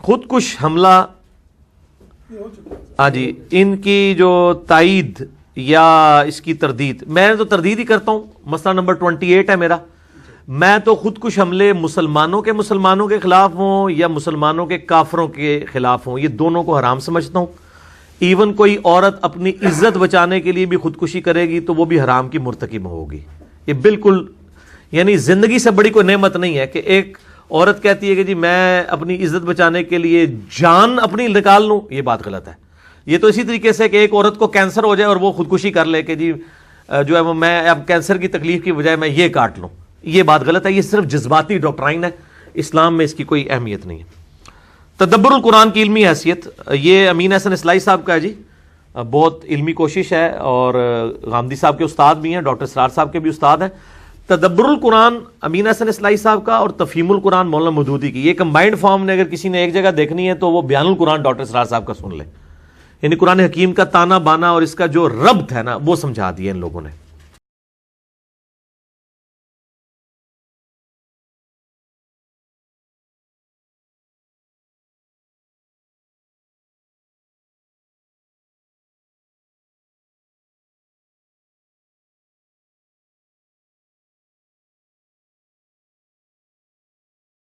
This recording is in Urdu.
خودکش حملہ، ہاں جی، ان کی جو تائید یا اس کی تردید، میں تو تردید ہی کرتا ہوں. مسئلہ نمبر 28 ہے میرا. میں تو خودکش حملے مسلمانوں کے خلاف ہوں یا مسلمانوں کے کافروں کے خلاف ہوں، یہ دونوں کو حرام سمجھتا ہوں. ایون کوئی عورت اپنی عزت بچانے کے لیے بھی خودکشی کرے گی تو وہ بھی حرام کی مرتکب ہوگی. یہ بالکل یعنی زندگی سے بڑی کوئی نعمت نہیں ہے کہ ایک عورت کہتی ہے کہ جی میں اپنی عزت بچانے کے لیے جان اپنی نکال لوں. یہ بات غلط ہے. یہ تو اسی طریقے سے کہ ایک عورت کو کینسر ہو جائے اور وہ خودکشی کر لے کہ جی جو ہے وہ میں اب کینسر کی تکلیف کی بجائے میں یہ کاٹ لوں. یہ بات غلط ہے. یہ صرف جذباتی ڈاکٹرائن ہے. اسلام میں اس کی کوئی اہمیت نہیں ہے. تدبر القرآن کی علمی حیثیت، یہ امین احسن اصلاحی صاحب کا ہے جی. بہت علمی کوشش ہے اور غامدی صاحب کے استاد بھی ہیں، ڈاکٹر سرار صاحب کے بھی استاد ہیں. تدبر القرآن امین احسن اصلاحی صاحب کا اور تفہیم القرآن مولانا مودودی کی، یہ کمبائنڈ فارم نے اگر کسی نے ایک جگہ دیکھنی ہے تو وہ بیان القرآن ڈاکٹر سرار صاحب کا سن لے. یعنی قرآن حکیم کا تانا بانا اور اس کا جو ربط ہے نا وہ سمجھا دیا ان لوگوں نے.